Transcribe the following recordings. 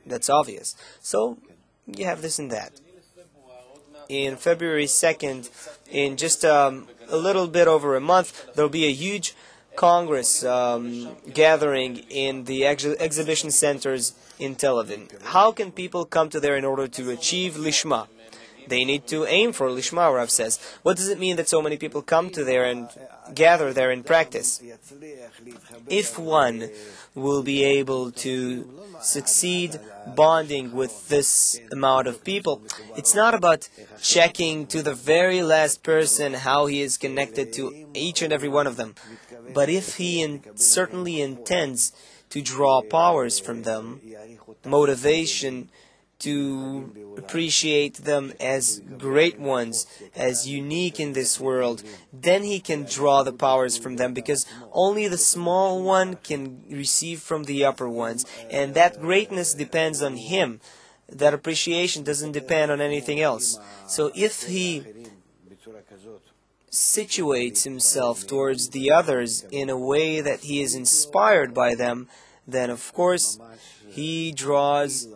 that's obvious. So you have this and that. In February 2nd, in just a little bit over a month, there will be a huge Congress gathering in the exhibition centers in Tel Aviv. How can people come to there in order to achieve Lishma? They need to aim for Lishma, Rav says. What does it mean that so many people come to there and gather there in practice? If one will be able to succeed bonding with this amount of people, it's not about checking to the very last person how he is connected to each and every one of them. But if he certainly intends to draw powers from them, motivation to appreciate them as great ones, as unique in this world, then he can draw the powers from them, because only the small one can receive from the upper ones, and that greatness depends on him. That appreciation doesn't depend on anything else. So if he situates himself towards the others in a way that he is inspired by them, then of course he draws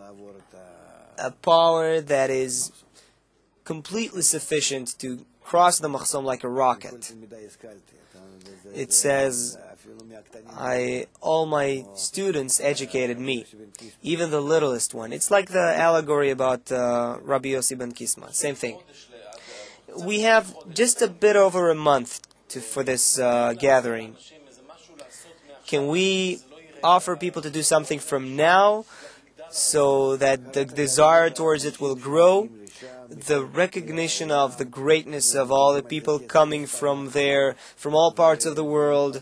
a power that is completely sufficient to cross the Mahsum like a rocket. It says, all my students educated me, even the littlest one. It's like the allegory about Rabbi Yossi ben Kisma, same thing. We have just a bit over a month for this gathering. Can we offer people to do something from now so that the desire towards it will grow? The recognition of the greatness of all the people coming from there, from all parts of the world,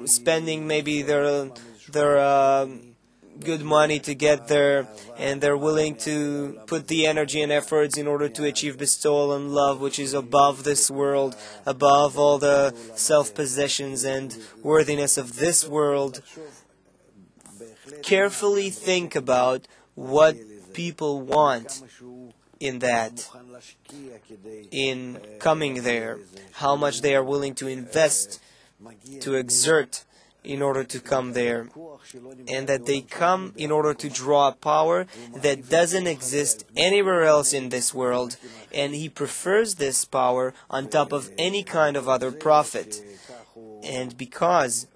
spending maybe their good money to get there, and they're willing to put the energy and efforts in order to achieve bestowal and love, which is above this world, above all the self-possessions and worthiness of this world. Carefully think about what people want in that, in coming there, how much they are willing to invest, to exert in order to come there, and that they come in order to draw a power that doesn't exist anywhere else in this world, and he prefers this power on top of any kind of other profit. And because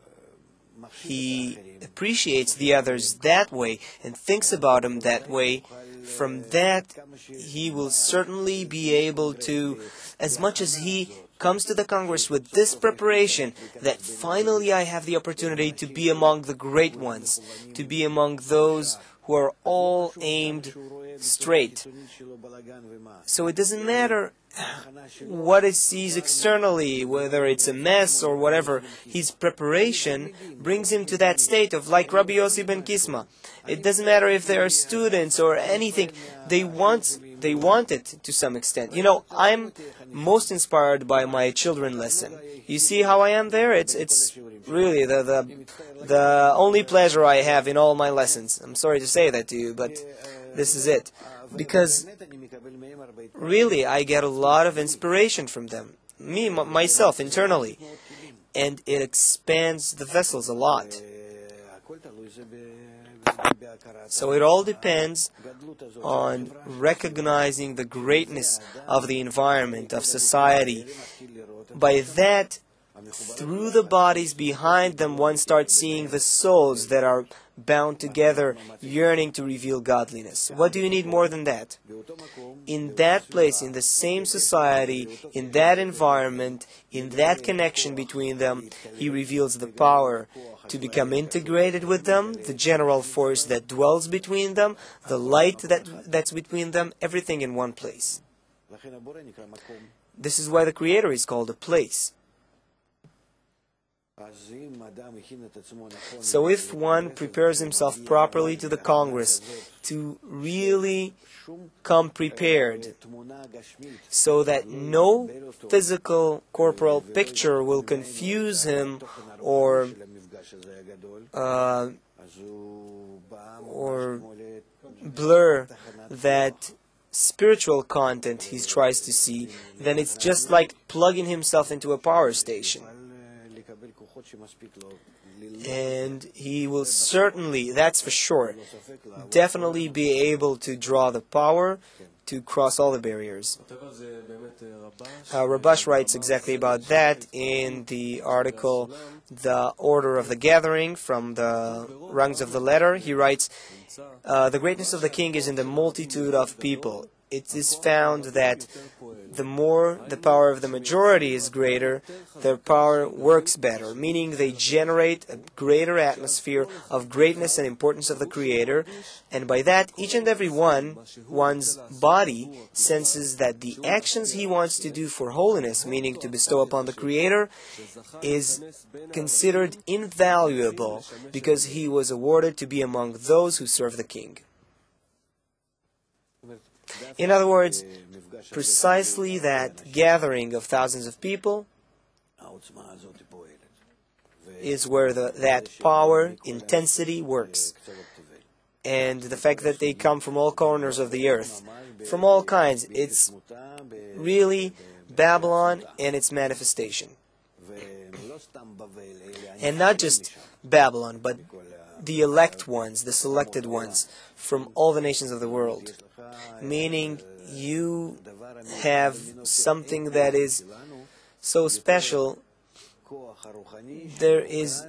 he appreciates the others that way and thinks about them that way, from that he will certainly be able to, as much as he comes to the Congress with this preparation, that finally I have the opportunity to be among the great ones, to be among those who are all aimed straight. So it doesn't matter what he sees externally, whether it's a mess or whatever. His preparation brings him to that state of, like Rabbi Yossi ben Kisma. It doesn't matter if they are students or anything. They want it to some extent. You know, I'm most inspired by my children lesson. You see how I am there? It's really the only pleasure I have in all my lessons. I'm sorry to say that to you, but this is it. Because really, I get a lot of inspiration from them. Myself, internally. And it expands the vessels a lot. So it all depends on recognizing the greatness of the environment, of society. By that, through the bodies behind them, one starts seeing the souls that are bound together, yearning to reveal godliness. What do you need more than that? In that place, in the same society, in that environment, in that connection between them, he reveals the power to become integrated with them, the general force that dwells between them, the light that's between them, everything in one place. This is why the Creator is called a place. So if one prepares himself properly to the Congress, to really come prepared, so that no physical corporal picture will confuse him or blur that spiritual content he tries to see, then it's just like plugging himself into a power station. And he will certainly, that's for sure, definitely be able to draw the power to cross all the barriers. Rabash writes exactly about that in the article The Order of the Gathering from the Rungs of the Ladder. He writes, the greatness of the king is in the multitude of people. It is found that the more the power of the majority is greater, their power works better, meaning they generate a greater atmosphere of greatness and importance of the Creator, and by that each and every one's body senses that the actions he wants to do for holiness, meaning to bestow upon the Creator, is considered invaluable because he was awarded to be among those who serve the king. In other words, precisely that gathering of thousands of people is where that power, intensity works. And the fact that they come from all corners of the earth, from all kinds, it's really Babylon and its manifestation. And not just Babylon, but the elect ones, the selected ones, from all the nations of the world. Meaning, you have something that is so special. There is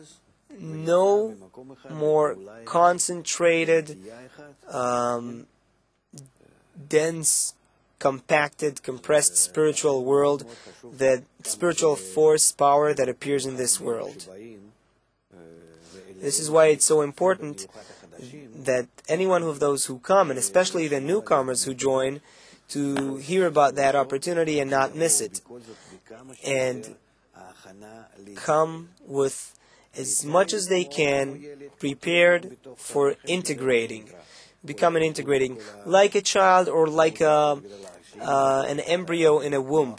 no more concentrated, dense, compacted, compressed spiritual world, that spiritual force, power that appears in this world. This is why it's so important that anyone of those who come, and especially the newcomers who join, to hear about that opportunity and not miss it, and come with as much as they can prepared for integrating, integrating, like a child or like an embryo in a womb.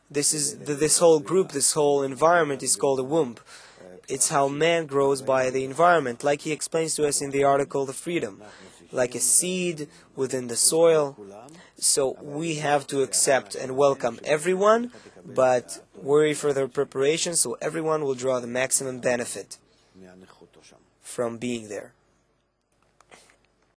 This whole group, this whole environment is called a womb. It's how man grows by the environment, like he explains to us in the article The Freedom, like a seed within the soil. So we have to accept and welcome everyone, but worry for their preparation so everyone will draw the maximum benefit from being there.